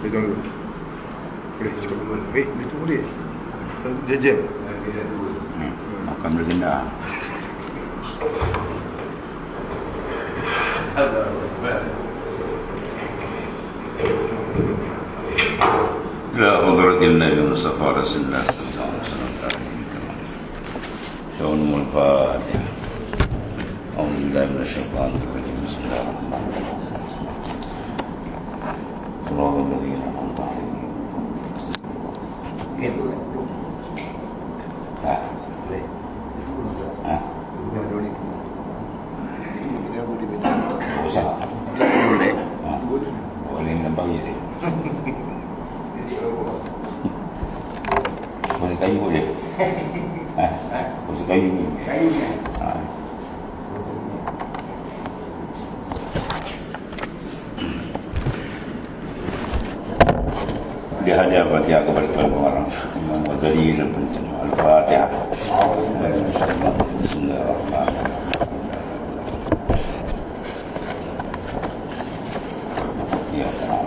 Pegang dulu. Boleh cepat dulu. Itu boleh. Jam. Makan bergenda. Ya hadratin Nabi Mustafa Rasulullah sallallahu alaihi wasallam. Shawul Fatiha. A'udzu billahi minasyaitonir rajim. Bismillahirrahmanirrahim. Allahumma barik lana Itu kan. boleh. Boleh. Boleh. Ini boleh beda. Usah. Boleh. Boleh. Boleh nampak dia. Boleh kayu boleh. Boleh kayu ni. Kayunya. Dia hadiah Fatihah kepada tuan pengarang Imam Ghazali dan pencernaan Al-Fatihah. Bismillahirrahmanirrahim. Ya Allah.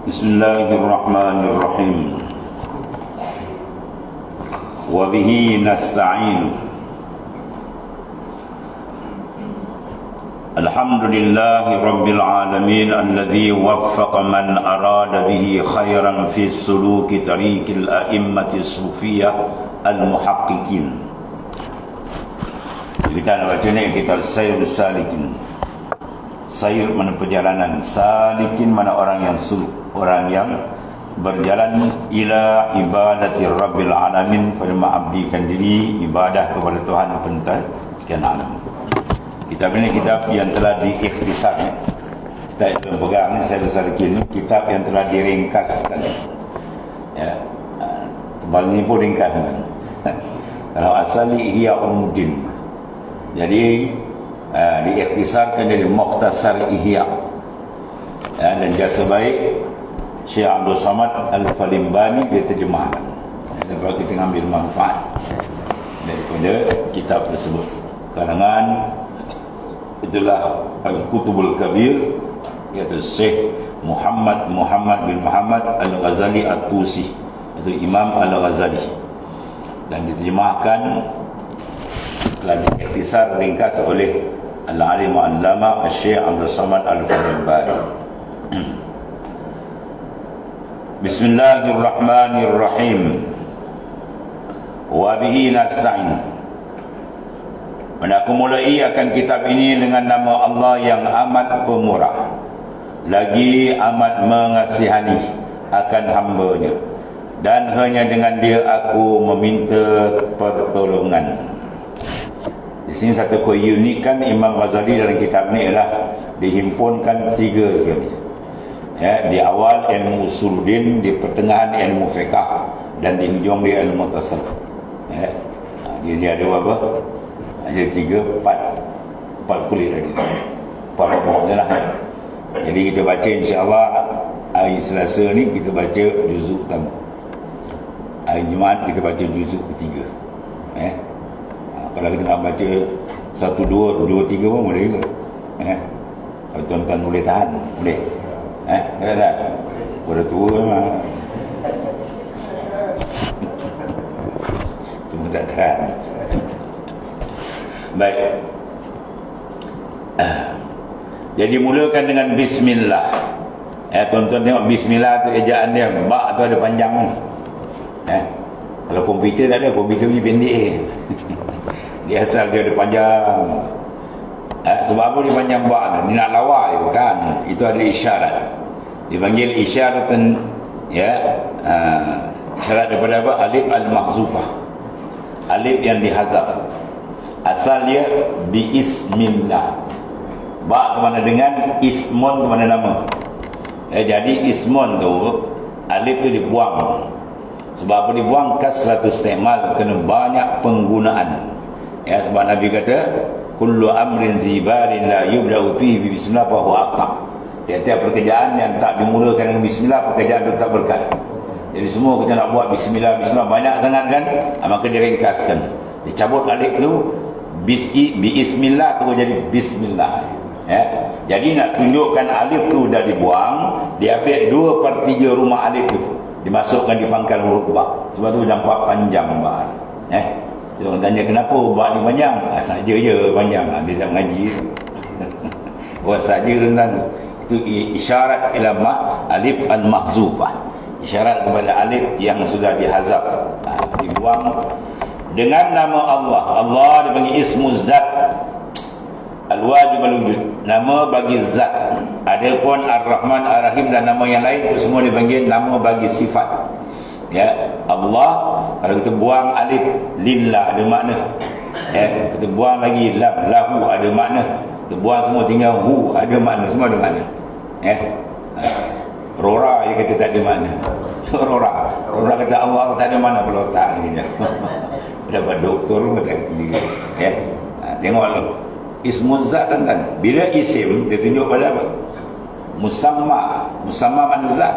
Bismillahirrahmanirrahim. Wa bihi nasta'in. Alhamdulillahi rabbil alamin alladhi waffaqa man arada bihi khairan fi suluki tariqil a'immati sufiyah al-muhaqqiqin. Kita nak baca ni kita sayr salikin. Sayr mana perjalanan, salikin mana orang yang suluk, orang yang berjalan ila ibadati rabbil alamin, pada mengabdikan diri ibadah kepada Tuhan pentadbiran alam. Kitab ini kitab yang telah diikhtisar. Kita itu pegang saya salikin, kitab yang telah diringkaskan. Ya. Tebal ni pun ringkas kan. Kalau asali Ihya Ulumuddin. Jadi diikhtisarkan dari Mukhtasar Ihya. Ya, dan jasa baik Syekh Abdul Samad Al-Falimbani dia terjemahkan. Dapat kita ambil manfaat daripada kitab tersebut. Karangan itulah Al-Kutubul Kabir, iaitu Syekh Muhammad bin Muhammad Al-Ghazali At-Tusi, itu Imam Al-Ghazali, dan diterjemahkan telah diikhtisar ringkas oleh Al-Alim Al-Allama Syekh Abdul Samad Al-Falimbani. Bismillahirrahmanirrahim. Wa bihi nasta'in. Dan aku mulai akan kitab ini dengan nama Allah yang amat pemurah, lagi amat mengasihani akan hamba-Nya, dan hanya dengan Dia aku meminta pertolongan. Di sini satu keunikan Imam Ghazali dalam kitab ini ialah dihimpunkan tiga sekali. Ya, di awal ilmu usuluddin, di pertengahan ilmu fiqh, dan di hujung dia ilmu tasawuf. Ya, dia ada apa? Ada empat kulit lagi. Empat pokok je lah. Jadi kita baca insya-Allah hari Selasa ni kita baca juzuk pertama. Hari Jumaat kita baca juzuk ketiga. Kalau kita nak baca 1, 2, 3 pun boleh juga. Kalau tuan-tuan boleh tahan, boleh. Tak? Pada tua memang. Cuma tak tahan. Baik. Jadi mulakan dengan bismillah. Tuan-tuan tengok bismillah tu ejaan dia, ba tu ada panjang kan. Kalau komputer tak ada, komputer punya pendek. Dia asal dia ada panjang. Sebab apa dia panjang ba tu? Dia nak lawai kan. Itu ada isyarat. Dipanggil isyaratan, ya. Isyarat daripada apa? Alif al-mahzufah. Alif yang dihazaf. Asal dia biismillah. Ba ke mana dengan, ismun ke mana nama. Jadi ismun tu alif tu dibuang. Sebab apa dibuang? Kasratul istimal, kena banyak penggunaan. Ya, sebab Nabi kata kullu amrin zibalin la yubda'u fihi bi bismillah fa huwa aqta. Tiap-tiap pekerjaan yang tak dimulakan dengan bismillah, pekerjaan itu tak berkat. Jadi semua kita nak buat bismillah banyak sangat kan, maka dia ringkaskan. Dicabut alif tu, bismillah tu jadi bismillah. Ya. Jadi nak tunjukkan alif tu dah dibuang, diambil 2/3 rumah alif tu, dimasukkan di pangkal huruf ba. Sebab tu nampak panjang ba. Kita orang tanya kenapa ba ni panjang? Saja je panjang. Dia tak mengaji. Buat saja tentang itu isyarat ila alif al-mahzufah. Isyarat kepada alif yang sudah dihazaf, dibuang. Dengan nama Allah. Allah dipanggil ismu zat, al-wajib al-wujud, nama bagi zat. Adapun ar-Rahman, ar-Rahim dan nama yang lain itu semua dipanggil nama bagi sifat. Ya, Allah, kalau kita buang alif, lillah ada makna. Ya, kita buang lagi lam, lahu ada makna. Kita buang semua tinggal hu ada makna, semua ada makna. Ya. Rora dia kata tak ada makna. Rora kata Allah tak ada makna kalau tak ni. Dapat doktor pun tak kerti juga. Ya. Tengoklah. Ismu zat kan. Bila isim dia tunjuk pada apa? Musamma. Musamma mana zat?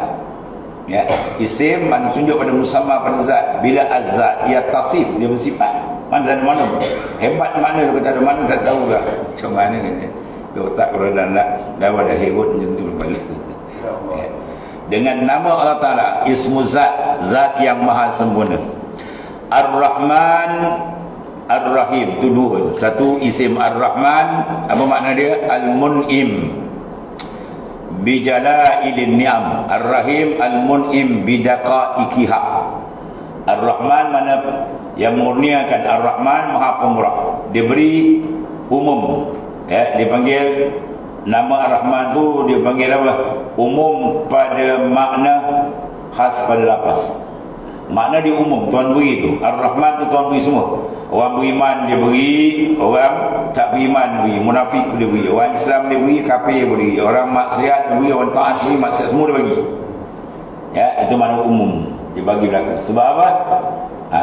Ya. Isim mana tunjuk pada musamma pada zat. Bila az-zat ia tasif, dia bersifat. Mana ada mana? Hebat mana dia kata ada mana tak tahu lah. Macam mana ni? Dia otak kalau dah ada hebat macam tu balik. Ya. Dengan nama Allah Ta'ala, ismu zat, zat yang maha sempurna. Ar-Rahman, Ar-Rahim, itu dua. Satu isim Ar-Rahman, apa makna dia? Al-Mun'im bijalailin ni'am. Ar-Rahim Al-Mun'im bidaqaikiha. Ar-Rahman mana yang murniakan. Ar-Rahman maha pemurah, dia beri umum. Ya, dipanggil nama Ar-Rahman tu dia panggil apa? Umum pada makna, khas pada lafaz. Makna dia umum, Tuhan beri tu. Ar-Rahman tu Tuhan beri semua. Orang beriman dia beri, orang tak beriman beri, munafik dia beri, orang Islam dia beri, kafir dia beri, orang maksiat dia beri, orang taat beri, maksiat semua dia bagi. Ya, itu makna umum. Dia bagi belakang. Sebab apa?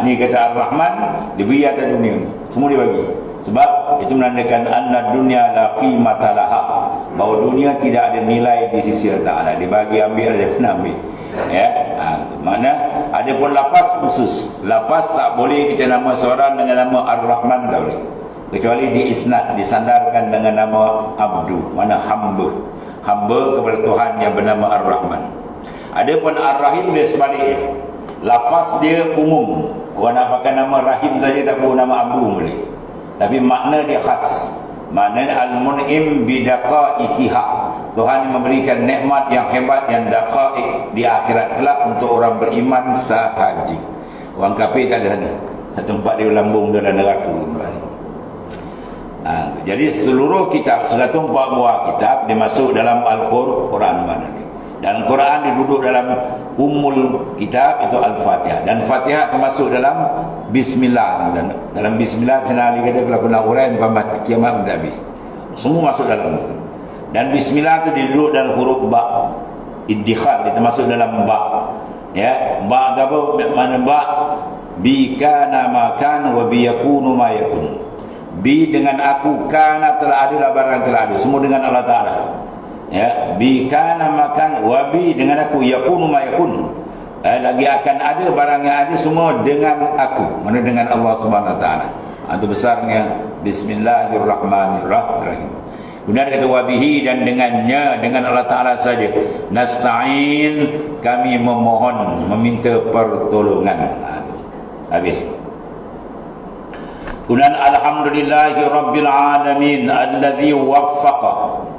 Ni kata Ar-Rahman, dia beri atas dunia. Semua dia bagi. Sebab itu menandakan anna dunya la qimata laha, bahawa dunia tidak ada nilai di sisi Allah Ta'ala. Dia bagi ambil, dia kena ambil. Ya, mana ada pun lapas khusus. Lapas tak boleh kita nama seorang dengan nama Ar-Rahman, tak boleh, kecuali diisnad, disandarkan dengan nama Abdu, mana hamba, hamba kepada Tuhan yang bernama Ar-Rahman. Ada pun Ar-Rahim dia sebaliknya. Lafaz dia umum. Orang nak pakai nama Rahim saja, tak perlu nama Abdu boleh. Tapi makna dia khas. Maknanya Al-Mun'im bidaqaikiha. Tuhan memberikan nikmat yang hebat, yang daqaik di akhirat kelak untuk orang beriman sahaja. Orang kafir tak ada sana. Tempat dia lambung dalam neraka. Jadi seluruh kitab, 104 buah kitab dia masuk dalam Al-Quran mana ni. Dan Quran dia duduk dalam umul kitab, itu Al-Fatihah. Dan Fatihah termasuk dalam Bismillah. Dan dalam Bismillah senang kata kalau nak uraian sampai kiamat tak habis. Semua masuk dalam itu. Dan Bismillah tu dia duduk dalam huruf ba. Iddikhal dia termasuk dalam ba. Ya, ba apa mana ba? Bi kana ma kan wa bi yakunu ma yakun. Bi dengan aku, kana telah adalah barang telah ada. Semua dengan Allah Ta'ala. Ya, bi kana makan wa bi dengan aku, yakunu ma yakun. Lagi akan ada barang yang ada, semua dengan aku, mana dengan Allah Subhanahu Wa Taala. Itu besarnya Bismillahirrahmanirrahim. Kemudian kata wabihi, dan dengannya, dengan Allah Ta'ala saja, nasta'in, kami memohon, meminta pertolongan. Habis. Kemudian alhamdulillahi rabbil alamin alladhi waffaqa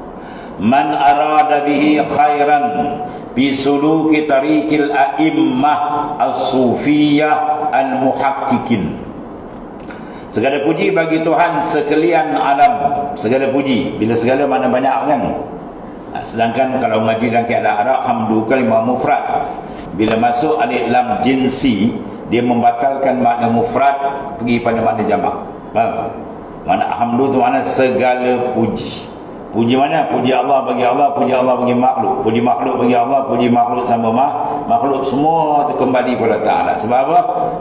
man arada bihi khairan bi suluki tariqil a'immah as-sufiyah al-muhaqqiqin. Segala puji bagi Tuhan sekalian alam. Segala puji, bila segala mana banyak kan. Sedangkan kalau ngaji dalam keadaan Arab, hamdu kalimah mufrad. Bila masuk alif lam jinsi, dia membatalkan makna mufrad, pergi pada makna jamak. Faham? Makna hamdu tu makna segala puji. Puji mana? Puji Allah bagi Allah, puji Allah bagi makhluk, puji makhluk bagi Allah, puji makhluk sama makhluk, semua kembali kepada Ta'ala. Sebab apa?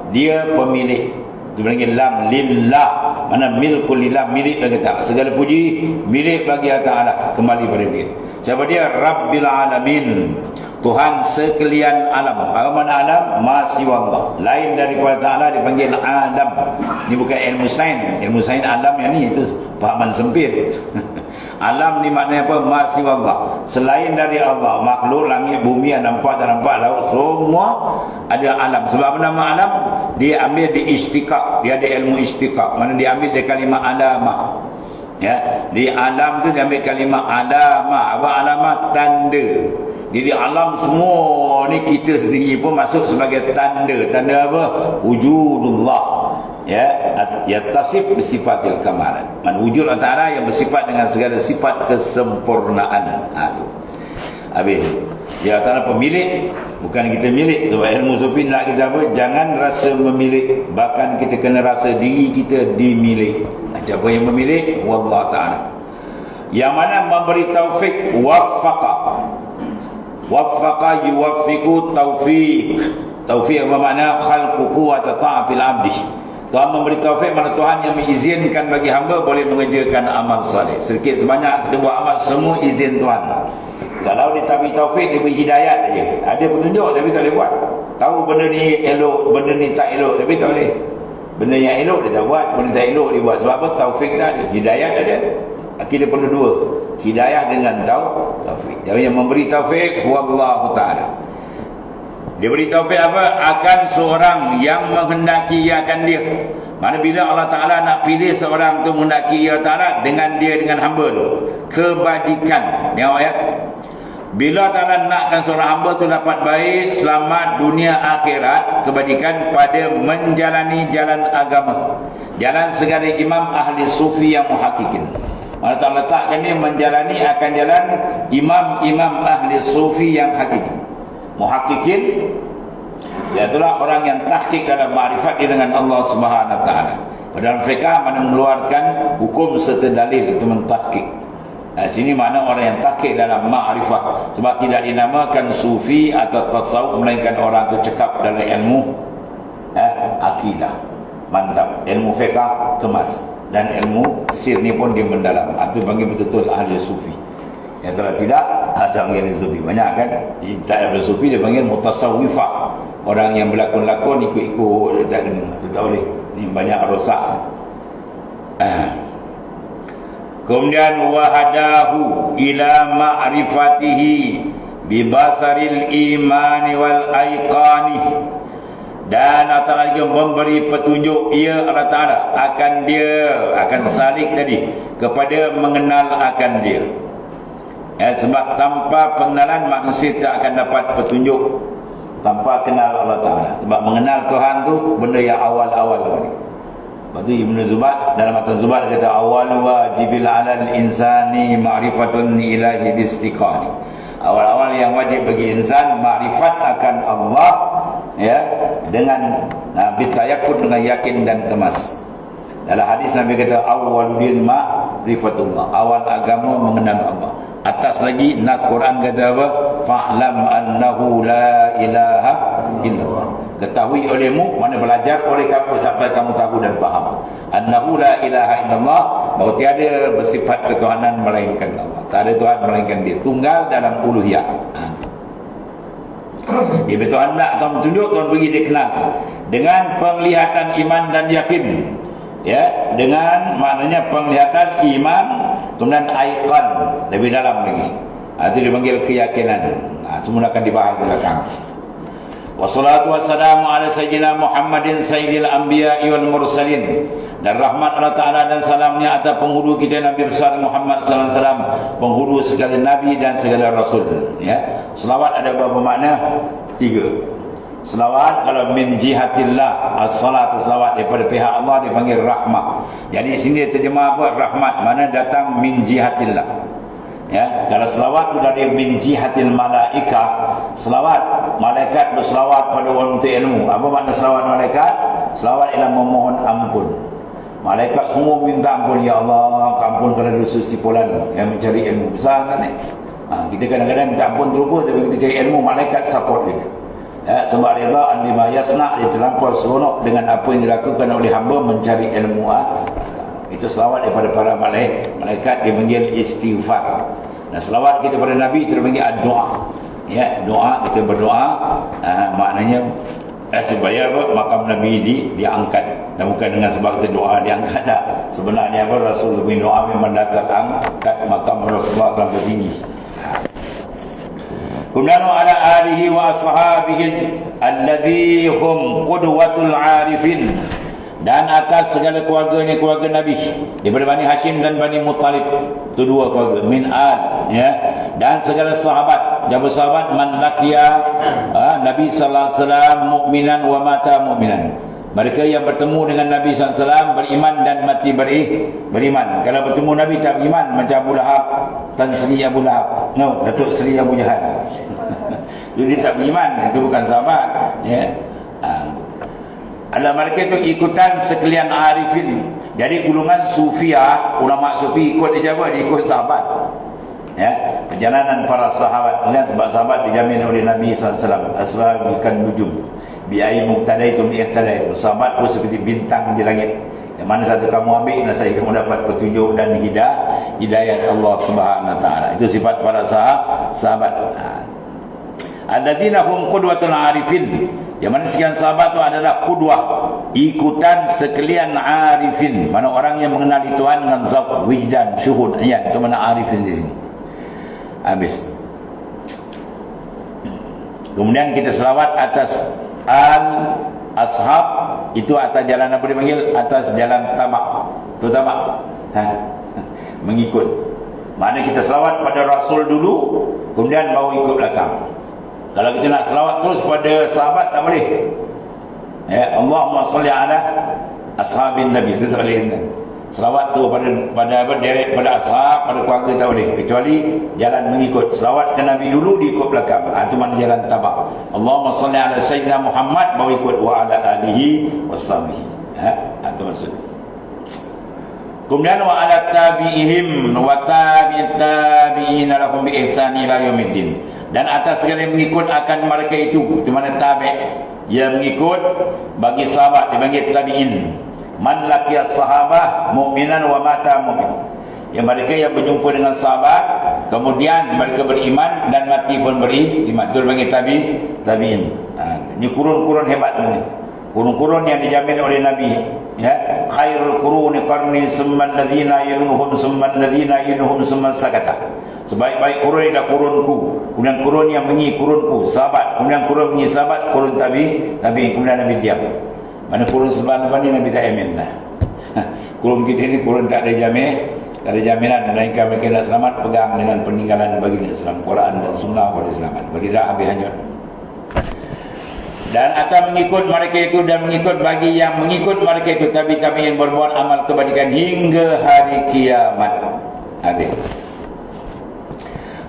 Dia pemilik Dipanggil lam lillah. Mana milkul lillah, milik bagi Allah. Segala puji milik bagi Allah Ta'ala, kembali pada dia. Siapa dia? Rabbil alamin, Tuhan sekalian alam. Apa makna alam? Ma siwa Allah, lain daripada Ta'ala dipanggil alam. Ini bukan ilmu sains. Ilmu sains alam yang ni itu pahaman sempit. Alam ni maknanya apa? Ma siwa Allah, selain dari Allah. Makhluk, langit, bumi yang nampak tak nampak, laut, semua ada alam. Sebab apa nama alam? Dia ambil di istiqaq. Dia ada ilmu istiqaq. Mana dia ambil dari kalimah alamah. Ya, di alam tu dia ambil kalimah alamah. Apa alamah? Tanda. Jadi alam semua ni kita sendiri pun masuk sebagai tanda. Tanda apa? Wujudullah. Ya, yatasif bisifatil kamalan. Man wujud Allah Ta'ala yang bersifat dengan segala sifat kesempurnaan. Tu. Habis. Ya Ta'ala pemilik, bukan kita milik. Sebab ilmu sufi nak kita apa? Jangan rasa memilih, bahkan kita kena rasa diri kita dimilik. Siapa yang memilih? Wallah Ta'ala. Yang mana memberi taufik, waffaqa. Waffaqa yuwaffiqu taufiq. Taufiq apa makna? Khalqu quwwata ta'atil abdi. Tuhan memberi taufik, mana Tuhan yang mengizinkan bagi hamba boleh mengerjakan amal saleh. Sedikit sebanyak kita buat amal, semua izin Tuhan. Kalau dia tak beri taufik, dia beri hidayat aja. Ada petunjuk tapi tak boleh buat. Tahu benda ni elok, benda ni tak elok, tapi tak boleh. Benda yang elok dia tak buat, benda tak elok dia buat. Sebab apa? Taufik tak ada, hidayat ada. Akhirnya perlu dua, hidayah dengan taufik. Jadi yang memberi taufik wallahu ta'ala. Dia beri taufik apa? Akan seorang yang menghendaki akan dia. Mana bila Allah Ta'ala nak pilih seorang tu menghendaki Allah Ta'ala dengan dia, dengan hamba tu, kebajikan. Tengok ayat. Bila Ta'ala nakkan seorang hamba tu dapat baik, selamat dunia akhirat, kebajikan pada menjalani jalan agama, jalan segala imam ahli sufi yang muhakkikin. Allah Ta'ala letakkan dia menjalani akan jalan imam-imam ahli sufi yang hakiki. Muhakkikin, iaitulah orang yang tahqiq dalam ma'rifat dia dengan Allah Subhanahu Wa Ta'ala. Dalam fiqh mana mengeluarkan hukum serta dalil itu mentahqiq. Sini mana orang yang tahqiq dalam ma'rifat. Sebab tidak dinamakan sufi atau tasawuf, melainkan orang itu cekap dalam ilmu akidah. Mantap. Ilmu fiqh kemas, dan ilmu sir ni pun dia mendalam. Itu panggil betul-betul ahli sufi. Yang kalau tidak, ada orang yang sufi. Banyak kan? Tak ada sufi, dia panggil mutasawwifah. Orang yang berlakon-lakon ikut-ikut, dia tak kena. Itu tak boleh. Ini banyak rosak. Kemudian wahadahu ila ma'rifatihi bibasaril imani wal aiqani. Dan Allah Ta'ala juga memberi petunjuk ia Allah Ta'ala akan dia, akan salik tadi, kepada mengenal akan dia. Sebab tanpa pengenalan manusia tak akan dapat petunjuk. Tanpa kenal Allah Ta'ala. Sebab mengenal Tuhan tu benda yang awal-awal tadi. Lepas tu Ibn Zubat dalam matan Zubat kata awal wajibil alal insani ma'rifatun ilahi bistiqani. Awal-awal yang wajib bagi insan makrifat akan Allah, ya, dengan bitayakun, dengan yakin dan kemas. Dalam hadis Nabi kata awal din ma'rifatullah, awal agama mengenal Allah. Atas lagi nas Quran kata apa? Fa'lam annahu la ilaha illallah. Ketahui olehmu, mana belajar oleh kamu sampai kamu tahu dan faham. Annahu la ilaha illallah, bahawa tiada bersifat ketuhanan melainkan Allah. Tak ada Tuhan melainkan dia. Tunggal dalam uluhiyah. Dia Tuhan nak Tuhan tunjuk, Tuhan bagi dia kenal dengan penglihatan iman dan yakin. Ya, dengan maknanya penglihatan iman, kemudian aiqan lebih dalam lagi. Itu dipanggil keyakinan. Semua akan dibahas di belakang. Wassalatu wassalamu ala sayyidina Muhammadin sayyidil anbiya'i wal mursalin. Dan rahmat Allah Ta'ala dan salamnya atas penghulu kita Nabi besar Muhammad sallallahu alaihi wasallam, penghulu segala nabi dan segala rasul. Ya, selawat ada berapa makna? 3. Selawat kalau min jihatillah, as-salatu selawat daripada pihak Allah dipanggil rahmah. Jadi sini terjemah apa? Rahmat, mana datang min jihatillah. Ya, kalau selawat sudah dari min jihatil malaikah, selawat malaikat berselawat pada orang untuk ilmu. Apa makna selawat malaikat? Selawat ialah memohon ampun. Malaikat semua minta ampun, ya Allah, ampunkan dosa stipulan yang mencari ilmu. Besar kan ni? Kita kadang-kadang minta ampun terlupa, tapi kita cari ilmu, malaikat support dia. Sebab rida lima yasna, dia terlampau seronok dengan apa yang dilakukan oleh hamba mencari ilmu. Itu selawat daripada para malaikat, dipanggil istighfar. Nah, selawat kita pada Nabi kita panggil doa. Ya, doa, kita berdoa, maknanya supaya makam Nabi diangkat. Dan bukan dengan sebab kita doa diangkat tak. Sebenarnya Rasul punya doa memang dapat angkat makam Rasulullah terlalu tinggi. Kemudian ala alihi wa ashabihi alladhi hum qudwatul arifin, dan atas segala keluarganya, keluarga Nabi daripada Bani Hashim dan Bani Muttalib, itu dua keluarga min al, ya, dan segala sahabat, jabu sahabat man laqiya Nabi sallallahu alaihi wasallam mukminan wa mata mukminan, mereka yang bertemu dengan Nabi SAW beriman dan mati beriman. Kalau bertemu Nabi tak beriman, macam Abu Lahab, Tan Sri Abu Lahab, no, Datuk Sri Abu Jahal. Jadi tak beriman, itu bukan sahabat, ya. Adalah mereka itu ikutan sekalian arifin. Jadi golongan Sufiyah, ulama Sufi ikut dia apa? Dia ikut sahabat. Ya, perjalanan para sahabat. Lihat, sebab sahabat dijamin oleh Nabi SAW. Ashabukan nujum bi'ai muqtadaitum ihtadaitum. Sahabat pun seperti bintang di langit. Yang mana satu kamu ambil, nasib kamu dapat petunjuk dan hidayah Allah Subhanahu wa taala. Itu sifat para sahabat. Alladzina hum qudwatul arifin. Yang mana sekian sahabat itu adalah qudwah, ikutan sekalian arifin. Mana orang yang mengenali Tuhan dengan zauq, wijdan, syuhud, ayan. Itu mana arifin di sini. Habis. Kemudian kita selawat atas ashab, itu atas jalan apa dipanggil? Atas jalan tamak. Itu tamak. Mengikut. Mana kita selawat pada Rasul dulu, kemudian baru ikut belakang. Kalau kita nak selawat terus pada sahabat tak boleh. Ya, Allahumma salli ala ashabin Nabi, itu tak boleh. Selawat tu pada direct pada ashab, pada keluarga tak boleh, kecuali jalan mengikut. Selawat ke Nabi dulu, diikut belakang. Itu mana jalan tabak. Allahumma salli ala sayyidina Muhammad, baru ikut wa ala alihi washabihi. Itu maksud. Kemudian wa ala tabi'ihim wa tabi'ina lahum bi ihsani ila yaumiddin. Dan atas segala yang mengikut akan mereka itu mana tabi', yang mengikut bagi sahabat dipanggil tabi'in. Man laqiya sahabah mu'minan wa mata mu'min. Yang mereka yang berjumpa dengan sahabat, kemudian mereka beriman dan mati pun beriman. Itu dipanggil tabi'in. Ini kurun-kurun hebat ni. Kurun-kurun yang dijamin oleh Nabi. Ya, khairul quruni qarni summa alladhina yalunuhum summa alladhina yalunuhum summa sakata. Sebaik-baik kurun adalah kurunku, kemudian kurun yang mengikuti kurunku, sahabat, kemudian kurun mengikuti sahabat, kurun tabi, kemudian Nabi diam. Mana kurun sebelah depan ni Nabi tak amin lah. Kurun kita ni kurun tak ada jaminan, melainkan mereka nak selamat pegang dengan peninggalan baginda Islam, Quran dan Sunnah pada selamat. Bagi tak habis hanyut. Dan akan mengikut mereka itu dan mengikut bagi yang mengikut mereka itu tabi-tabi yang berbuat amal kebajikan hingga hari kiamat. Habis.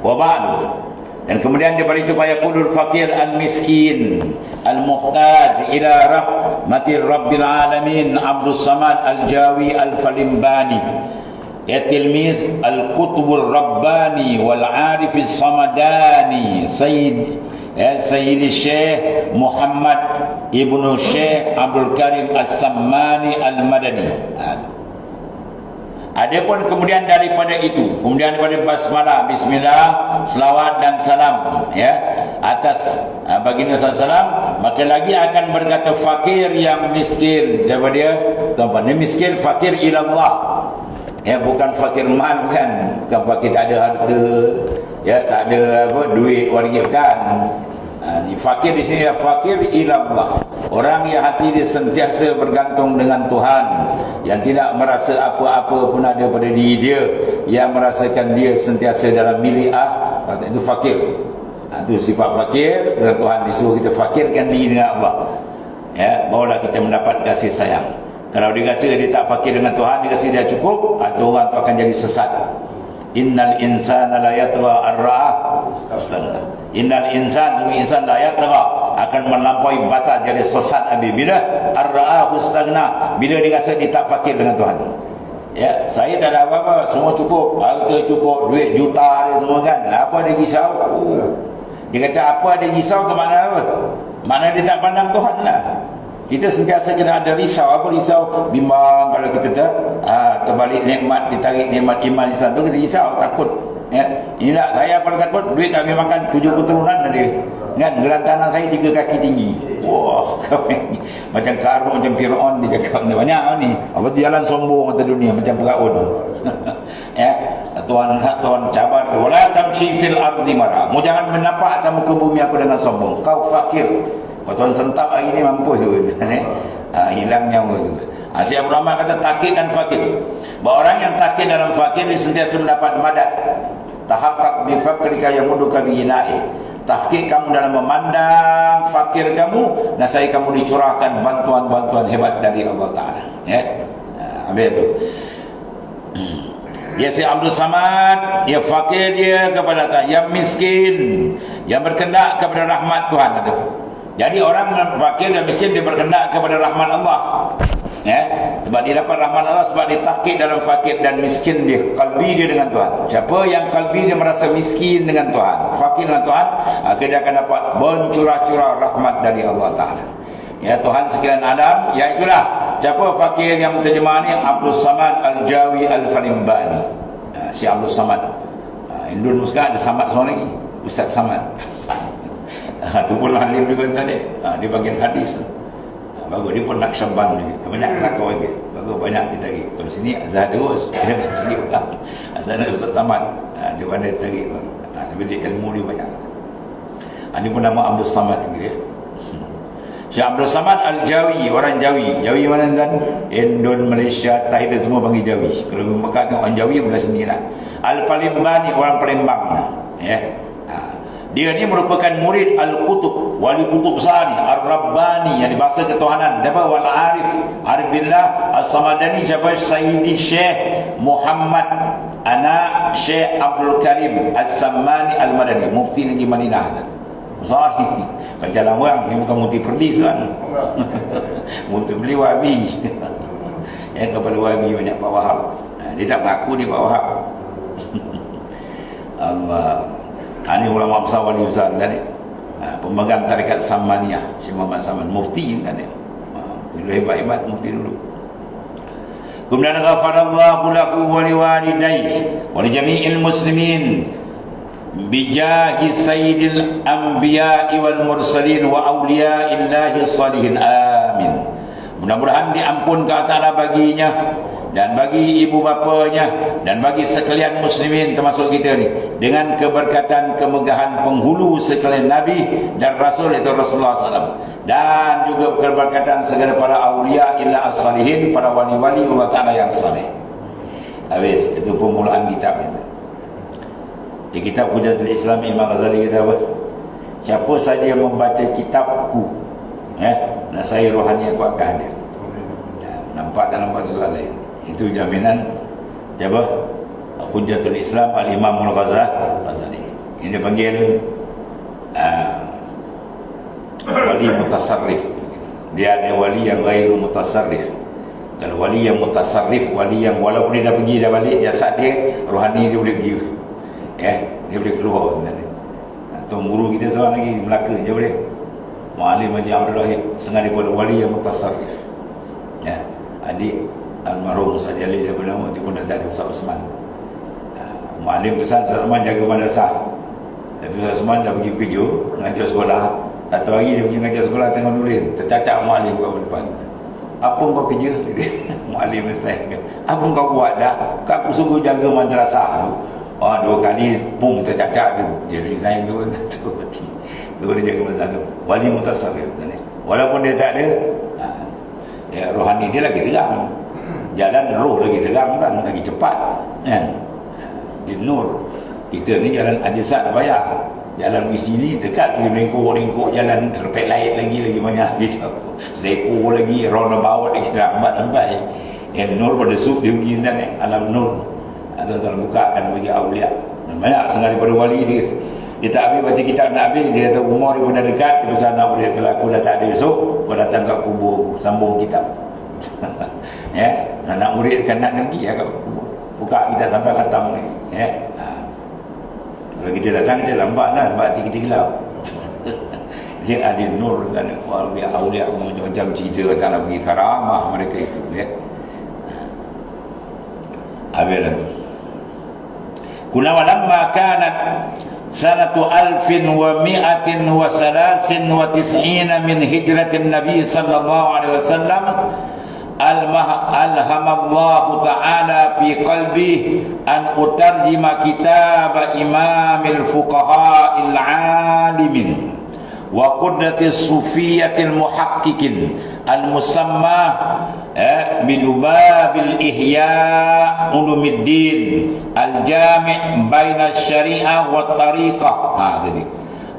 Wa ba'du, dan kemudian daripada itu fayaqulul faqir al-miskin al-muhtaj ila rahmatir rabbil alamin Abdus Samad al-Jawi al-Falimbani, ya tilmiz al-qutbur rabbani wal arif as-samadani Sayyid Syekh Muhammad Ibnu Syekh Abdul Karim As-Sammani Al-Madani. Adapun kemudian daripada itu, kemudian daripada basmalah, bismillah, selawat dan salam, ya, atas baginda sallallahu, maka lagi akan berkata fakir yang miskin. Siapa dia? Tuan-tuan, dia miskin fakir ilallah. Ya, bukan fakir mal kan, bukan fakir tak ada harta, ya, tak ada apa duit warga kan. Fakir di sini adalah fakir ilallah. Orang yang hati dia sentiasa bergantung dengan Tuhan, yang tidak merasa apa-apa pun ada pada diri dia, yang merasakan dia sentiasa dalam milik itu fakir. Itu sifat fakir, dan Tuhan disuruh kita fakirkan diri dengan Allah, ya, barulah kita mendapat kasih sayang. Kalau dia rasa dia tak fakir dengan Tuhan, dia rasa dia cukup, itu orang tu akan jadi sesat. Innal insana la yatgha ar-ra'ah. Innal insan la yatgha, akan melampaui batas, jadi sesat habis. Bila ar-ra'ah ustaghna, bila dia rasa dia tak fakir dengan Tuhan. Ya, saya tak ada apa-apa, semua cukup, harta cukup, duit juta dia semua kan. Apa dia risau? Dia kata apa dia risau ke mana apa? Mana dia tak pandang Tuhan lah. Kita sentiasa kena ada risau. Apa risau? Bimbang kalau kita terbalik nikmat, ditarik nikmat iman Islam tu, kita risau, takut. Ya. Inilah saya paling takut, duit kami makan 7 keturunan dia. Kan gerantanan saya 3 kaki tinggi. Wah, macam Karun, macam Fir'aun dia cakap banyak ni. Apa tu jalan sombong atas dunia macam Firaun. Ya, Tuhan cabar, wala tamshi fil ardi mara. Mu jangan menapak atas muka bumi aku dengan sombong. Kau fakir. Kau Tuhan sentap hari ni mampu tu. Hilang nyawa tu. Syekh Abdul Rahman kata takid dan fakir. Bahawa orang yang takid dalam fakir dia sentiasa mendapat madat. Tahaqqaq bi fakrika yamuduka bi ina'i. Tahqiq kamu dalam memandang fakir kamu, nasai kamu dicurahkan bantuan-bantuan hebat dari Allah Ta'ala. Ya. Habis itu. Dia si Abdul Samad, dia fakir dia kepada Tuhan, yang miskin, yang berkendak kepada rahmat Tuhan itu. Jadi orang fakir dan miskin dia berkendak kepada rahmat Allah. Ya, sebab dia dapat rahmat Allah sebab dia tahqiq dalam fakir dan miskin dia, kalbi dia dengan Tuhan. Siapa yang kalbi dia merasa miskin dengan Tuhan, fakir dengan Tuhan, dia akan dapat mencurah-curah rahmat dari Allah Ta'ala. Ya Tuhan sekalian Adam, ya itulah. Siapa fakir yang terjemah ni? Abdul Samad Al-Jawi Al-Falimbani. Si Abdul Samad. Indun sekarang ada Samad seorang lagi, Ustaz Samad. Itu pun alim juga tadi. Dia bagian hadis. Bagus, dia pun nak syamban lagi. Banyak kelakau lagi. Bagus, banyak ditarik. Kalau sini Azhar terus. Dia tarik ulang. Azhar ada Ustaz Samad. Dia pandai tarik. Tapi dia ilmu dia banyak. Ini pun nama Abdul Samad lagi. Syekh Abdul Samad Al-Jawi. Orang Jawi. Jawi mana kan? Indon, Malaysia, Thailand semua panggil Jawi. Kalau Mekah tengok orang Jawi belah sini lah. Al-Palimbani, orang Palembang. Ya. Dia ni merupakan murid Al-Qutub, wali kutub Sani, Ar-Rabbani, yang dibahasa ketuhanan. Siapa? Wal Arif, Arif Billah As-Samadani. Siapa? Sayyidi Syekh Muhammad anak Syekh Abdul Karim As-Sammani Al-Madani, mufti negeri Madinah. Sahih. Macam orang ni bukan mufti Perlis kan. Mufti beli Wahabi. Yang kepada Wahabi banyak Pak Wahab. Dia tak mengaku dia Pak Wahab. Allah. Ini ulama besar wali besar tadi. Pemegang tarekat Sammaniyah, Syekh Muhammad Saman, mufti tadi. Dulu hebat-hebat mufti dulu. Kemudian ghafarallahu lakum wa liwalidayhi wa li jami'il muslimin bijahi sayyidil anbiya'i wal mursalin wa awliya'illahi salihin. Amin. Mudah-mudahan diampunkan Allah baginya dan bagi ibu bapanya dan bagi sekalian muslimin termasuk kita ni, dengan keberkatan kemegahan penghulu sekalian Nabi dan Rasul itu Rasulullah SAW, dan juga keberkatan segala para awliya illa as-salihin, para wali-wali Allah Ta'ala yang salih. Habis, itu permulaan kitab ini. Di kitab Hujatul Islam Imam Ghazali kata apa? Siapa saja yang membaca kitabku, nasai rohani aku akan hadir. Nampak dalam surah lain. Itu jaminan siapa? Hujjatul Islam Al-Imam Al-Ghazali. Ini dipanggil wali mutasarrif. Dia ada wali yang ghairu mutasarrif. Kalau wali yang mutasarrif, wali yang walaupun dia dah pergi dah balik, jasad dia, rohani dia boleh pergi. Dia boleh keluar sebenarnya. Tuan guru kita seorang lagi Melaka je boleh. Mu'alim Haji Abdul Wahid, setengah daripada wali yang mutasarrif. Adik almarhum Ustaz Jalil dia bernama, dia pun dah tak ada Ustaz Osman. Mu'alim pesan Ustaz Osman jaga madrasah. Tapi Ustaz Osman dah pergi kerja, mengajar sekolah. Satu hari dia pergi mengajar sekolah, tengok nulis, tercacat Mu'alim kat depan. Apa kau kerja? Mu'alim Ustaz, apa kau buat dah? Aku suruh jaga madrasah tu. 2 kali pum tercacat tu. Dia resign tu. Dia jaga madrasah tu. Wali mutasarrif. Walaupun dia tak ada, rohani dia lagi terang. Jalan roh lagi terang kan, lagi cepat kan. Di nur. Kita ni jalan ajasat bayar. Jalan di sini dekat pergi ringkuk jalan terpek lain lagi banyak gitu. Selekor lagi, roundabout lagi lambat sampai. Yang nur pada sub dia pergi alam nur. Atau terbuka kan bagi awliya. Dan banyak setengah daripada wali dia tak habis baca kitab nak habis, dia kata umur dia pun dah dekat, dia pesan nak boleh, kalau aku dah tak ada esok, kau datang kat kubur sambung kitab. Nak murid kan nak pergi kat kubur, buka kitab sampai khatam ni. Kalau kita datang kita lambat lah, sebab hati kita gelap. Dia ada nur dan awliya macam-macam cerita kata nak pergi karamah mereka itu ya. Habis lagi. Kuna walamma kanat sanatu 1193 min hijratin Nabi sallallahu alaihi wasallam alhamallahu ta'ala fi qalbi an utarjima kitab imamil fuqaha'il alimin wa quddatis sufiyatil muhaqqiqin al-musamma bilubabil ihya ulumuddin al-jami' baina syariah wa tariqah jadi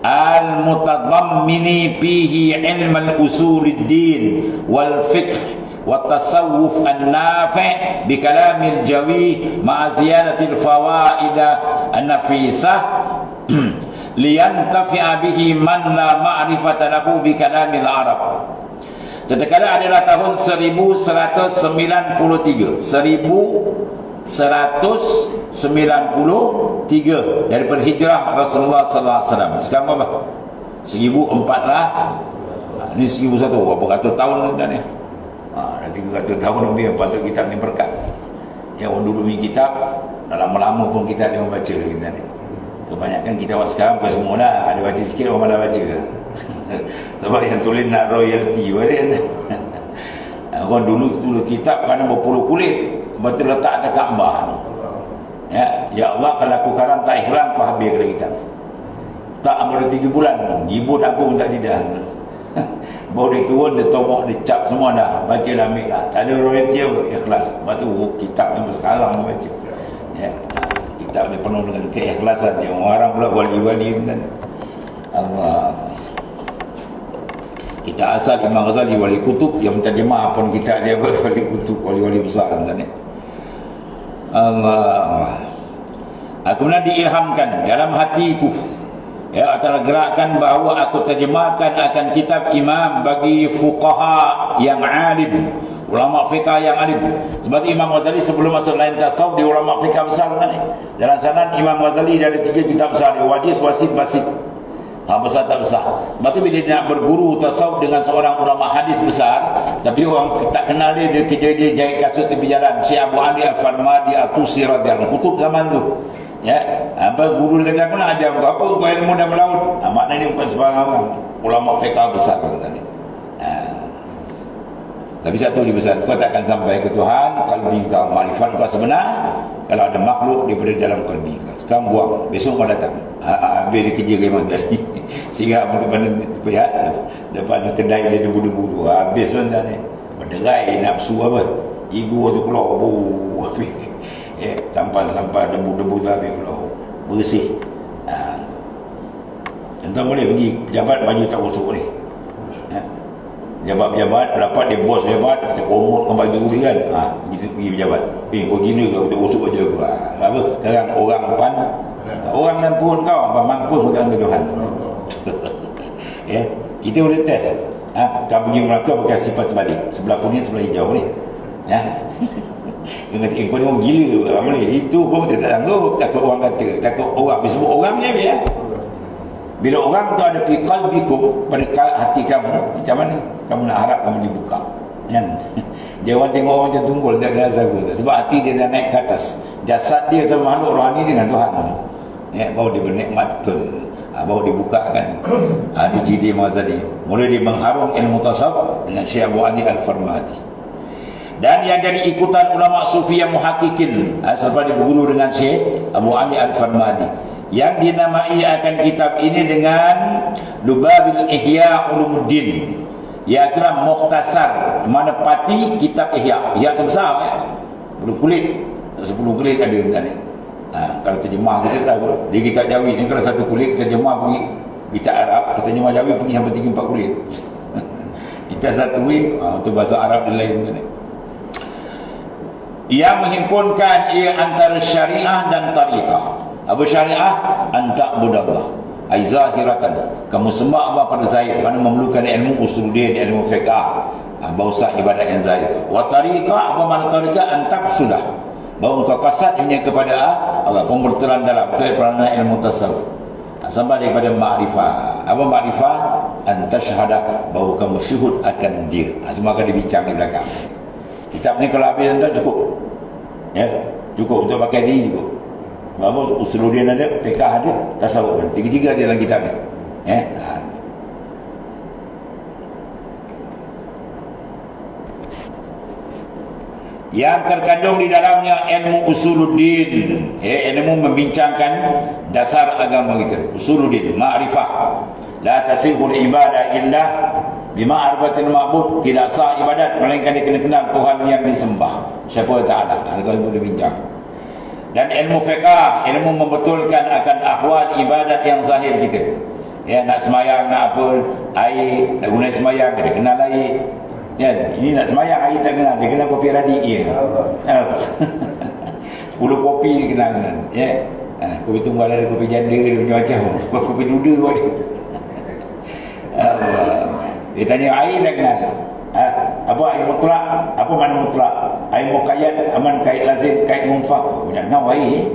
al-mutadammini fihi ilm al-usuluddin wal fiqh wa tasawuf an-nafi' bi kalamil jawi ma'a ziyadatil fawaid an-nafisah liyantafi'a bihi man la ma'rifata lahu bi kalamil Arab. Tatkala adalah tahun 1193 daripada hijrah Rasulullah sallallahu alaihi wasallam. Sekarang berapa? 1400 lah. Ni 1001 berapa ratus tahun dah ni. Dah 300 tahun lebih patut kitab ni berkat. Yang orang dulu ni kitab dah lama-lama pun kitab dia membaca kita ni. Kebanyakan kitab sekarang bukan semua dah, ada baca sikit orang malah baca. Sebab yang tulis nak royalty balik. Orang dulu kitab kerana berpuluh kulit betul letak ada Kaabah. Ya Allah, kalau aku karam tak ikhram kau habis ke kitab. Tak boleh 3 bulan. Gibut aku pun tak tidak. Baru dia turun, dia tomok, dia cap semua dah. Baca dah ambil lah. Tak ada royalty apa, ikhlas. Lepas tu kitab ni sekarang baca. Ya. Kitab dia penuh dengan keikhlasan. Yang orang pula wali-wali kan. Allah. Kita asal Imam Ghazali wali kutub, yang menterjemah pun kitab dia wali kutub, wali-wali besar kan ni. Allah. Kemudian diilhamkan dalam hatiku, ya, tergerakkan bahawa aku terjemahkan akan kitab imam bagi fuqaha yang alim, ulama fiqh yang alim. Sebab Imam Ghazali sebelum masuk lain tasawuf di ulama fiqh besar kan ni. Dalam sana Imam Ghazali ada 3 kitab besar, Wadis, Wasit, Basit. Besar tak besar. Lepas tu bila dia nak berguru tasawuf dengan seorang ulama hadis besar, tapi orang tak kenal dia kerja dia jahit kasut tepi jalan. Syekh Abu Ali Al-Farmadi At-Tusi radhiyallahu anhu, kutub zaman tu. Ya, apa guru dia kata aku nak ajar apa kau ilmu dah melaut. Maknanya dia bukan sebarang orang, ulama fiqh besar kata ni. Tapi satu dia pesan, kau takkan sampai ke Tuhan kalbi kau, makrifat kau sebenar kalau ada makhluk daripada dalam kalbi kau. Sekarang buang, besok kau datang. Habis dia kerja memang tadi. Sehingga depan kedai dia debu-debu tu. Habis pun dah ni. Berderai nafsu apa? Ego tu keluar. Habis. Sampah-sampah debu-debu tu habis keluar. Bersih. Contoh boleh pergi pejabat baju tak busuk ni. Pejabat-pejabat dapat dia bos pejabat kita komod dengan baju dia kan. Kita pergi pejabat. Kau gila kau tak busuk baju aku. Apa? Sekarang orang pan orang dan pun kau mampu dengan Tuhan. Ya, kita boleh test. Kau pergi Melaka pakai sifat terbalik. Sebelah kuning sebelah hijau ni. Ya. Kau ni orang gila apa ni? Itu pun kita tak sanggup. Takut orang kata, takut orang disebut orang ni ya. Bila orang tu ada fi qalbikum, pada hati kamu, macam mana? Kamu nak harap kamu dibuka. Kan? Dia orang tengok orang macam tunggul, tak ada rasa. Sebab hati dia dah naik ke atas. Jasad dia sama makhluk rohani dengan Tuhan. Ya, baru dia bernikmat betul. Baru dibukakan. Dia cerita Imam Ghazali. Mula dia mengharung ilmu tasawuf dengan Syekh Abu Ali Al-Farmadi. Dan yang jadi ikutan ulama sufi yang muhakkikin, sebab dia berguru dengan Syekh Abu Ali Al-Farmadi, yang dinamai akan kitab ini dengan Lubabil Ihya Ulumuddin, iaitu mukhtasar mana pati kitab Ihya. Ihya tu besar ya. 10 kulit. 10 kulit ada ni. Kalau terjemah kita tahu. Di kitab Jawi ni kalau satu kulit terjemah pergi kitab Arab, terjemah Jawi pergi sampai 3-4 kulit. Kita satu untuk bahasa Arab dia lain ni. Ia menghimpunkan antara syariah dan tariqah. Apa syariah? Anta budallah ai zahiratan, kamu sembah Allah pada zahir, mana memerlukan ilmu usuluddin, ilmu fiqh, bausa ibadat yang zahir. Wa tariqah, apa makna tariqah? Antak sudah bahawa engkau kasat hanya kepada Allah, pembertelan dalam itu peranan ilmu tasawuf. Sampai daripada makrifah. Apa makrifah? an tashhada, bahawa kamu syuhud akan dia. Semua akan dibincang di belakang. Kitab ni kalau habis tuan cukup. Ya, cukup untuk pakai diri cukup. Bahawa usuluddin ada, fiqh ada, tasawuf ada. Tiga-tiga ada dalam kitab ni. Ya. Yang terkandung di dalamnya ilmu usuluddin, ilmu membincangkan dasar agama kita. Usuluddin, ma'rifah. La tasihul ibadah illa bima'rifatil ma'bud. Tidak sah ibadat melainkan dia kena kenal Tuhan yang disembah, siapa Ta'ala. Kalau boleh bincang. Dan ilmu fiqh, ilmu membetulkan akan ahwal ibadat yang zahir kita. Ya, nak semayang, nak apa, air, nak guna semayang, dia kenal air. Ya, ini nak semayang, air tak kenal, dia kenal kopi radik je. 10 kopi dia kenal. Ya. Kopi tunggal ada, kopi janda dia macam-macam. Kopi duda pun ada. Dia tanya air tak kenal. Apa air mutlak? Apa mana mutlak? Air muqayyad, aman kait lazim, kait munfaq. Banyak kenal air.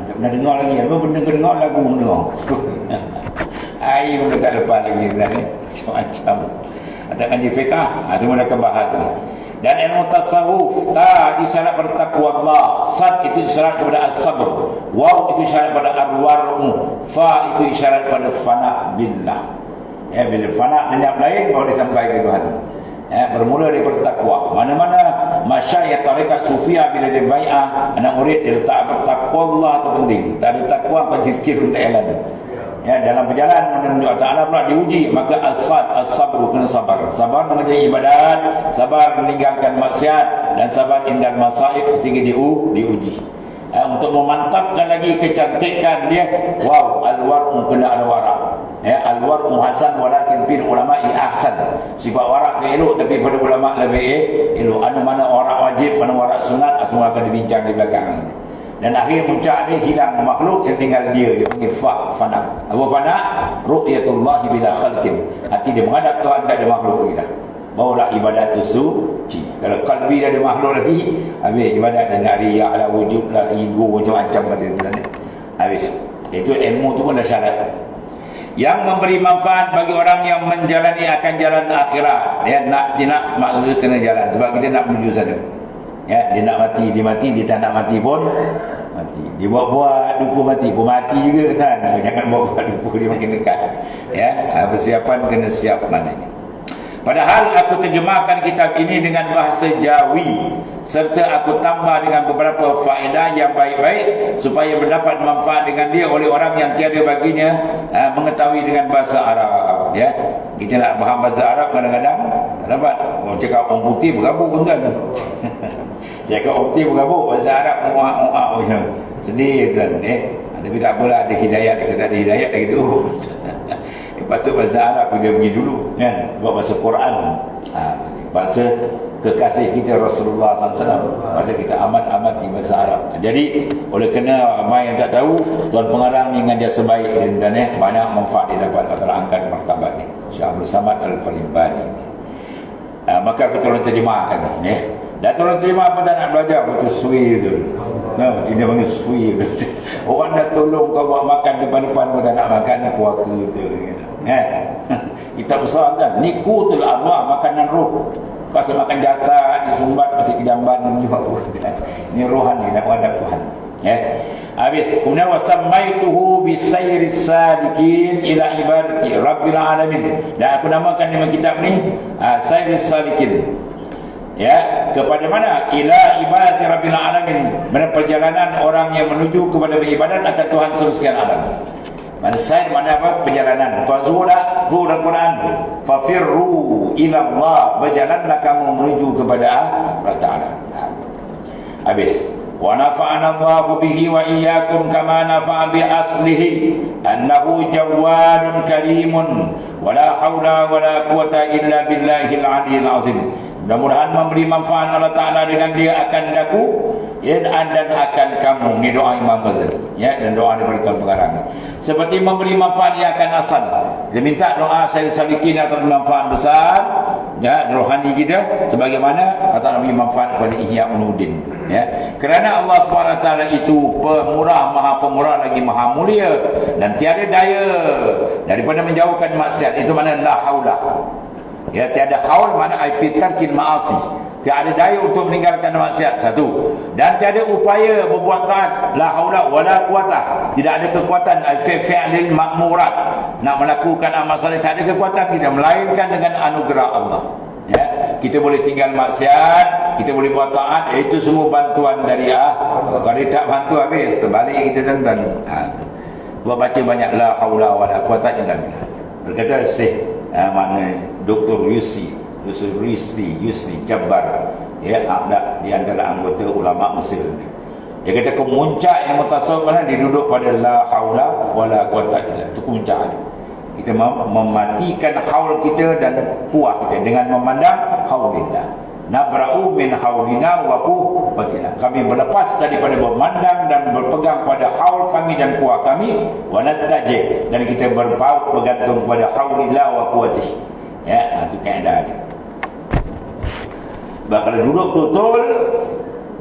Tak pernah dengar lagi. Apa benda kau dengar lagu dengar. Air pun tak lepas lagi. Macam-macam. Atakan di fiqh, semua dah kebahas ni. Dan ilmu tasawuf, ta isyarat pada taqwa Allah, sad itu isyarat kepada as-sabr, waw itu isyarat pada ar-war'u, fa itu isyarat pada fana billah. Ya, bila fana lenyap lain baru disampaikan ke Tuhan. Ya, bermula daripada takwa. Mana-mana masyayikh tarekat sufiyah bila dia bai'ah anak murid, dia letak takwa Allah tu penting. Tak ada takwa apa zikir untuk jalan. Ya, dalam perjalanan menuju Ta'ala pula diuji, maka as-sabr kena sabar. Sabar mengerjakan ibadat, sabar meninggalkan maksiat, dan sabar indal masaib ketika diuji. Untuk memantapkan lagi kecantikan dia, wow, al-war'u kena ada warak. Ya, al-war'u hasan walakin bil ulama'i ahsan. Sifat warak ke elok, tapi pada ulama lebih elok. Mana warak wajib, mana warak sunat, semua akan dibincang di belakang. Dan akhir puncak dia hilang makhluk, yang tinggal dia panggil fana. Apa fana? Ru'yatullah bila khalqin. Hati dia menghadap Tuhan, tak ada makhluk lagi dah. Barulah ibadat tu suci. Kalau kalbi dah ada makhluk lagi, habis ibadat dan nak riak lah, wujud lah, ego macam-macam pada dia. Habis. Itu ilmu tu pun dah syarat. Yang memberi manfaat bagi orang yang menjalani akan jalan akhirat. Dia nak maksudnya kena jalan, sebab kita nak menuju sana. Ya, dia nak mati, dia mati, dia tak nak mati pun mati. Dia buat-buat dupa mati pun mati juga kan. Jangan buat-buat dupa, dia makin dekat. Ya, persiapan kena siap maknanya. Padahal aku terjemahkan kitab ini dengan bahasa Jawi, serta aku tambah dengan beberapa faedah yang baik-baik supaya mendapat manfaat dengan dia oleh orang yang tiada baginya mengetahui dengan bahasa Arab. Ya, kita nak faham bahasa Arab kadang-kadang tak dapat. Orang cakap orang putih bergabung pun kan. Cakap orang putih bergabung bahasa Arab muak-muak sedih kan. Tapi tak apalah, ada hidayat. Kalau tak ada hidayat lagi tu. Patut bahasa Arab pergi dulu kan, buat bahasa Quran. Bahasa kekasih kita Rasulullah SAW. Pada kita amat-amati bahasa Arab. Jadi oleh kerana ramai yang tak tahu, Tuan Pengarang dengan dia sebaik dan banyak manfaat dia dapat Allah angkat martabat ni. Syekh Abdul Samad Al-Qalimbani. Maka aku tolong terjemahkan. Dan tolong terjemah apa tak nak belajar, betul sui tu. Dia panggil sui. Orang dah tolong kau buat makan depan-depan kau tak nak makan, puaka tu. Kita besar kan, nikutul arwah, makanan roh. Pasal makan jasad, disumbat, pasal kejamban ini rohani, nak hadap Tuhan. Habis, kemudian wasammaituhu bisayris salikin ila ibadati rabbil alamin. Dan aku namakan nama kitab ni sayris salikin. Ya, kepada mana? Ila ibadati rabbil alamin. Mana perjalanan orang yang menuju kepada beribadat akan Tuhan seluruh alam. Mana sair, mana apa? Perjalanan. Tuhan suruh dah, suruh dalam Quran, fafirru ila Allah, berjalanlah kamu menuju kepada Allah Ta'ala. Habis. Wa nafa'ana Allahu bihi wa iyyakum kama nafa'a bi aslihi annahu jawwadun karimun wa la haula wa la quwata illa billahil aliyyil azim. Mudah-mudahan memberi manfaat Allah Ta'ala dengan dia akan daku, ya, dan akan kamu. Ini doa Imam Ghazali, ya, dan doa daripada Tuan Pengarang. Seperti memberi manfaat yang akan asal. Dia minta doa saya salikin akan bermanfaat besar, ya, rohani kita sebagaimana kata Nabi manfaat kepada Ihya Ulumuddin, ya. Kerana Allah SWT itu pemurah, maha pemurah lagi maha mulia, dan tiada daya daripada menjauhkan maksiat. Itu mana la haula, ya, tiada haul mana ai fitarkil maasi, tiada daya untuk meninggalkan maksiat, satu. Dan tiada upaya berbuat taat, la haula wala quwata, tidak ada kekuatan fi'lil ma'murat, nak melakukan amal soleh tak ada kekuatan kita melainkan dengan anugerah Allah, ya. Kita boleh tinggal maksiat, kita boleh buat taat, itu semua bantuan dari Allah. Kalau dia tak bantu habis terbalik kita tuan-tuan. Buat baca banyak la haula wala quwata illa billah. Berkata Syekh mana Dr. Yusri Jabbar, ya, ada di antara anggota ulama Mesir. Dia kata kemuncak yang mutasawwif mana dia duduk pada la haula wala quwata illa, itu kemuncak. Kita mematikan haul kita dan kuat kita dengan memandang haulillah. Nabra'u min haulina wa quwwatina. Kami berlepas daripada memandang dan berpegang pada haul kami dan kuat kami, wa nattaji, dan kita bergantung pada haulillah wa quwwatihi. Ya, itu kaedah dia. Bakal duduk betul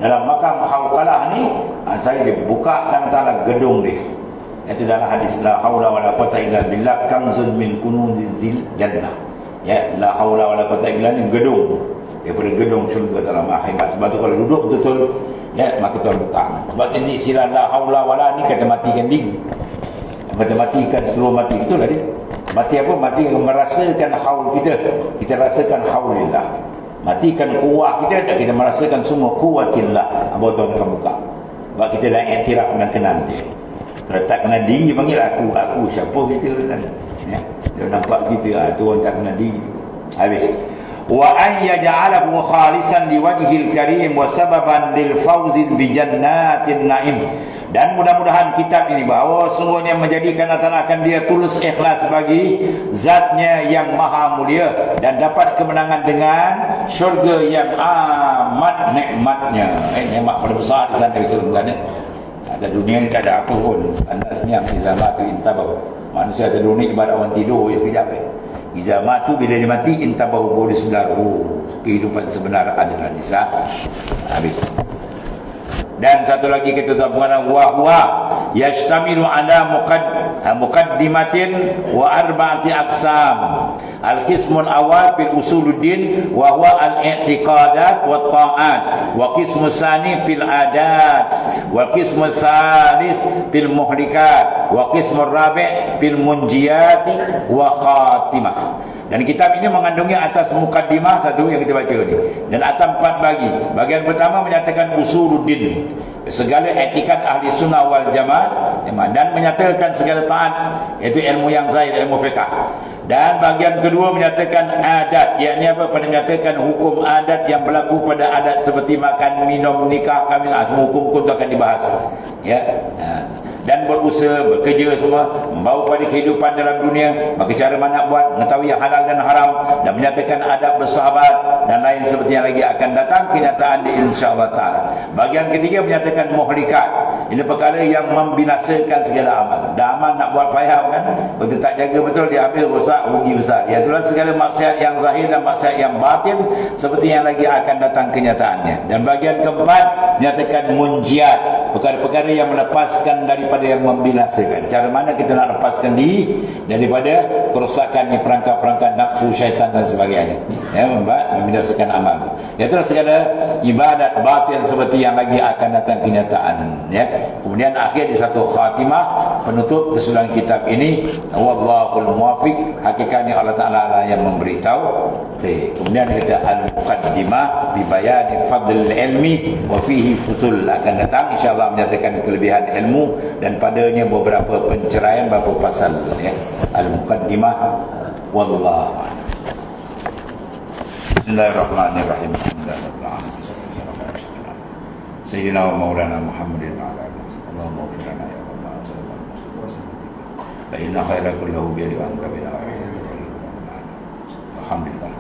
dalam makam hauqalah ni, saya dibukakan antara gedung dia. Itu dalam hadis la haula wala quwata illa billah kanzun min kunuzil jannah. Ya, la haula wala quwata illa ni gedung daripada gedung syurga dalam akhirat. Sebab tu kalau duduk betul-betul, ya, maka Tuhan buka. Sebab ini sila la haula wala ni kata matikan diri. Kata matikan seluruh mati, betul lah dia. Mati apa? Mati merasakan haul kita. Kita rasakan haulillah. Matikan kuat kita dan kita merasakan semua kuatillah. Apa Tuhan akan buka. Sebab kita dah iktiraf dan kenal dia. Kalau tak kenal diri, panggil aku siapa kita kan, ya. Dia nampak kita, tu orang tak kenal diri. Habis. Wa an yaj'alahu khalisan liwajhil karim wa sababan lil fawzi bi jannatin na'im. Dan mudah-mudahan kitab ini bahawa sungguhnya menjadikan akan dia tulus ikhlas bagi zatnya yang maha mulia dan dapat kemenangan dengan syurga yang amat nikmatnya. Nikmat paling besar di sana sebenarnya. Ada dunia ni tak ada apa pun. Anda senyap di zaman tu intabau. Manusia ada dunia ibarat orang tidur ya kejap. Di zaman tu bila dia mati intabau boleh sedar. Kehidupan sebenar adalah di sana. Habis. Dan satu lagi kita tuan-tuan, wa huwa yashtamilu ala muqaddimatin wa arba'ati aqsam. Al-qismul awal fil usuluddin wa huwa al-i'tiqadat wa ta'at, wa qismus tsani fil adat, wa qismus tsalis fil muhlikat, wa qismur rabi' fil munjiyat wa khatimah. Dan kitab ini mengandungi atas mukaddimah satu yang kita baca ni, dan atas 4 bagi. Bagian pertama menyatakan usuluddin, segala etikat ahli sunnah wal jamaah, dan menyatakan segala taat, iaitu ilmu yang zahir, ilmu fiqh. Dan bagian kedua menyatakan adat, yakni apa? Pada menyatakan hukum adat yang berlaku pada adat seperti makan, minum, nikah, kahwin, semua hukum-hukum itu akan dibahas, ya. Dan berusaha, bekerja semua membawa pada kehidupan dalam dunia, maka cara mana buat, mengetahui yang halal dan haram, dan menyatakan adab bersahabat dan lain seperti yang lagi akan datang kenyataan di insya-Allah taala. Bagian ketiga menyatakan muhlikat, ini perkara yang membinasakan segala amal. Dan amal nak buat payah kan, betul tak jaga betul dia habis rosak, rugi besar. Iaitulah segala maksiat yang zahir dan maksiat yang batin seperti yang lagi akan datang kenyataannya. Dan bagian keempat menyatakan munjiat, perkara-perkara yang melepaskan daripada yang membinasakan. Cara mana kita nak lepaskan diri daripada kerosakan perangkap-perangkap nafsu, syaitan dan sebagainya, ya, membinasakan amal. Itulah segala ibadat batin seperti yang lagi akan datang kenyataan, ya. Kemudian akhir di satu khatimah penutup keseluruhan kitab ini, wallahul muwaffiq, hakikatnya Allah Taala lah yang memberitahu. Kemudian kita al-muqaddimah bi bayani fadl ilmi wa fihi fusul, akan datang insyaallah menyatakan kelebihan ilmu dan padanya beberapa penceraian, beberapa pasal, ya. Al-muqaddimah wallahu a'lam. Bismillahirrahmanirrahim. Sayyidina wa maulana Muhammadin wa ala alihi Allahumma ighfir lana ya rabbana sallallahu alaihi wasallam. Fa inna khairal kullahu bi yadika anta bina alhamdulillah.